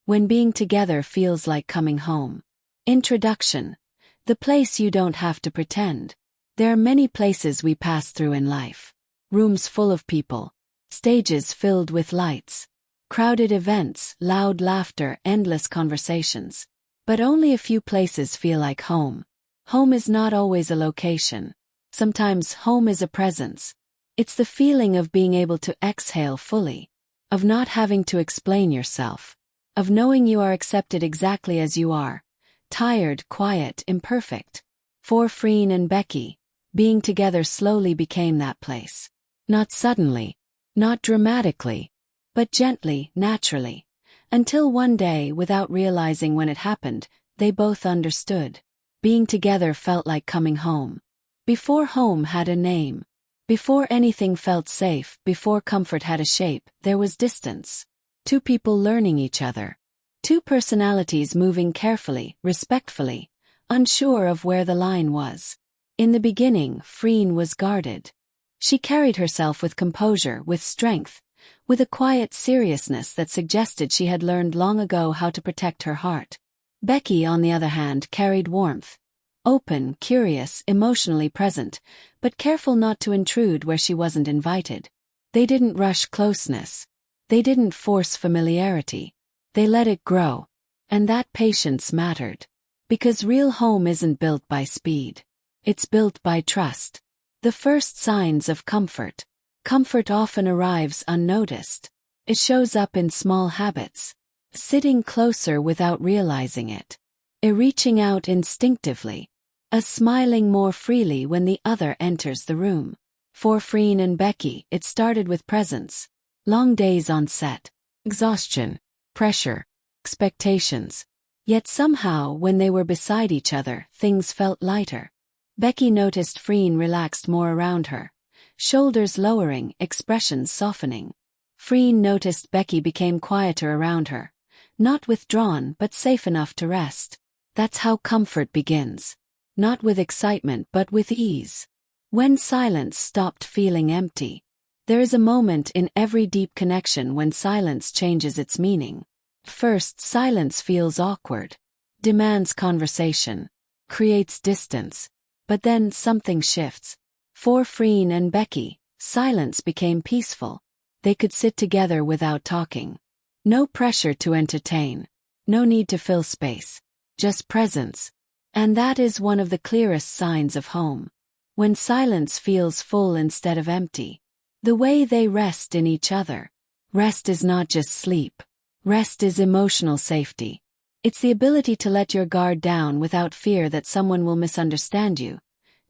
When being together feels like coming home. Introduction. The place you don't have to pretend. There are many places we pass through in life. Rooms full of people. Stages filled with lights. Crowded events, loud laughter, endless conversations. But only a few places feel like home. Home is not always a location. Sometimes home is a presence. It's the feeling of being able to exhale fully. Of not having to explain yourself. Of knowing you are accepted exactly as you are. Tired, quiet, imperfect. For Freen and Becky, being together slowly became that place. Not suddenly. Not dramatically. But gently, naturally. Until one day, without realizing when it happened, they both understood. Being together felt like coming home. Before home had a name. Before anything felt safe, before comfort had a shape, there was distance. Two people learning each other. Two personalities moving carefully, respectfully, unsure of where the line was. In the beginning, Freen was guarded. She carried herself with composure, with strength, with a quiet seriousness that suggested she had learned long ago how to protect her heart. Becky, on the other hand, carried warmth. Open, curious, emotionally present, but careful not to intrude where she wasn't invited. They didn't rush closeness. They didn't force familiarity. They let it grow. And that patience mattered. Because real home isn't built by speed. It's built by trust. The first signs of comfort. Comfort often arrives unnoticed. It shows up in small habits. Sitting closer without realizing it. A reaching out instinctively. A smiling more freely when the other enters the room. For Freen and Becky, it started with presence. Long days on set. Exhaustion. Pressure. Expectations. Yet somehow, when they were beside each other, things felt lighter. Becky noticed Freen relaxed more around her. Shoulders lowering, expressions softening. Freen noticed Becky became quieter around her. Not withdrawn, but safe enough to rest. That's how comfort begins. Not with excitement, but with ease. When silence stopped feeling empty. There is a moment in every deep connection when silence changes its meaning. First, silence feels awkward. Demands conversation. Creates distance. But then something shifts. For Freen and Becky, silence became peaceful. They could sit together without talking. No pressure to entertain. No need to fill space. Just presence. And that is one of the clearest signs of home. When silence feels full instead of empty. The way they rest in each other. Rest is not just sleep. Rest is emotional safety. It's the ability to let your guard down without fear that someone will misunderstand you,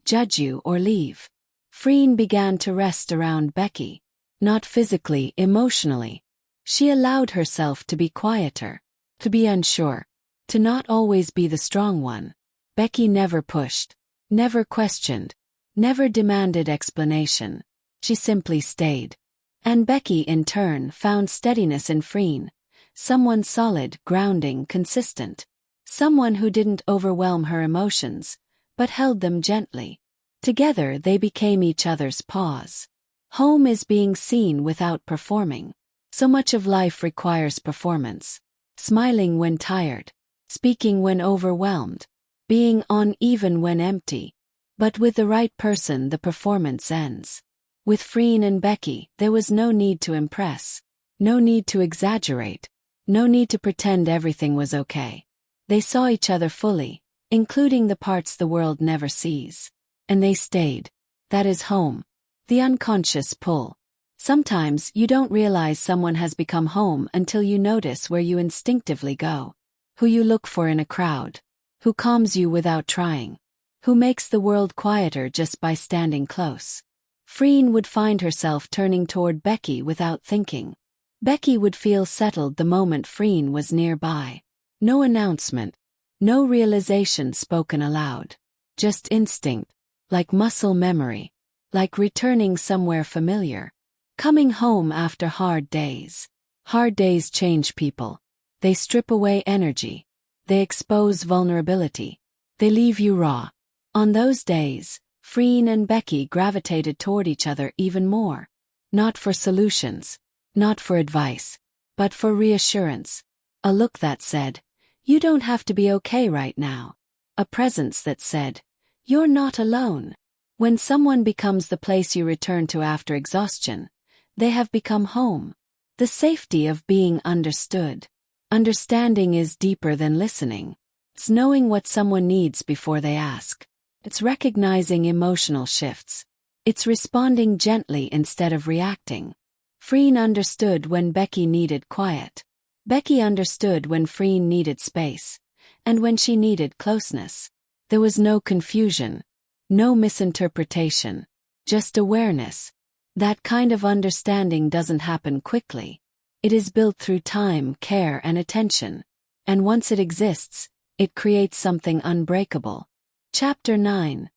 judge you, or leave. Freen began to rest around Becky. Not physically, emotionally. She allowed herself to be quieter, to be unsure, to not always be the strong one. Becky never pushed, never questioned, never demanded explanation. She simply stayed. And Becky, in turn, found steadiness in Freen. Someone solid, grounding, consistent. Someone who didn't overwhelm her emotions, but held them gently. Together they became each other's pause. Home is being seen without performing. So much of life requires performance. Smiling when tired. Speaking when overwhelmed. Being on even when empty. But with the right person the performance ends. With Freen and Becky, there was no need to impress. No need to exaggerate. No need to pretend everything was okay. They saw each other fully, including the parts the world never sees. And they stayed. That is home. The unconscious pull. Sometimes you don't realize someone has become home until you notice where you instinctively go. Who you look for in a crowd. Who calms you without trying. Who makes the world quieter just by standing close. Freen would find herself turning toward Becky without thinking. Becky would feel settled the moment Freen was nearby. No announcement. No realization spoken aloud. Just instinct. Like muscle memory. Like returning somewhere familiar. Coming home after hard days. Hard days change people. They strip away energy. They expose vulnerability. They leave you raw. On those days, Freen and Becky gravitated toward each other even more. Not for solutions. Not for advice. But for reassurance. A look that said, "You don't have to be okay right now." A presence that said, "You're not alone." When someone becomes the place you return to after exhaustion, they have become home. The safety of being understood. Understanding is deeper than listening. It's knowing what someone needs before they ask. It's recognizing emotional shifts. It's responding gently instead of reacting. Freen understood when Becky needed quiet. Becky understood when Freen needed space, and when she needed closeness. There was no confusion, no misinterpretation, just awareness. That kind of understanding doesn't happen quickly. It is built through time, care, and attention. And once it exists, it creates something unbreakable. Chapter 9.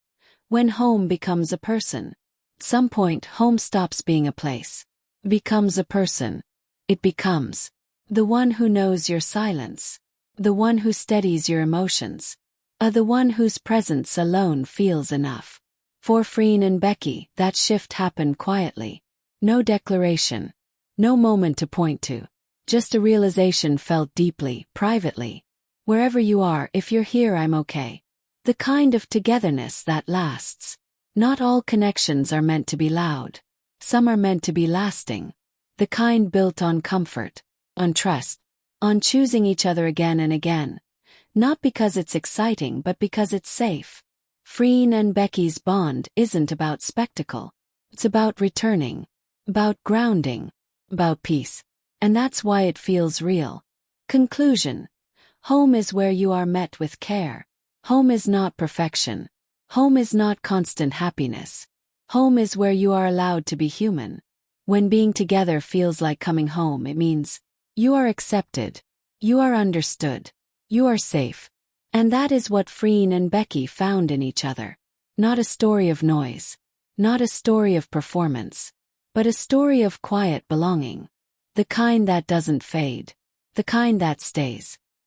When home becomes a person. At some point, home stops being a place. Becomes a person. It becomes the one who knows your silence. The one who steadies your emotions. The one whose presence alone feels enough. For Freen and Becky, that shift happened quietly. No declaration. No moment to point to. Just a realization felt deeply, privately. Wherever you are, if you're here, I'm okay. The kind of togetherness that lasts. Not all connections are meant to be loud. Some are meant to be lasting. The kind built on comfort, on trust, on choosing each other again and again. Not because it's exciting, but because it's safe. Freen and Becky's bond isn't about spectacle. It's about returning, about grounding, about peace. And that's why it feels real. Conclusion. Home is where you are met with care. Home is not perfection. Home is not constant happiness. Home is where you are allowed to be human. When being together feels like coming home, it means you are accepted. You are understood. You are safe. And that is what Freen and Becky found in each other. Not a story of noise. Not a story of performance. But a story of quiet belonging. The kind that doesn't fade. The kind that stays.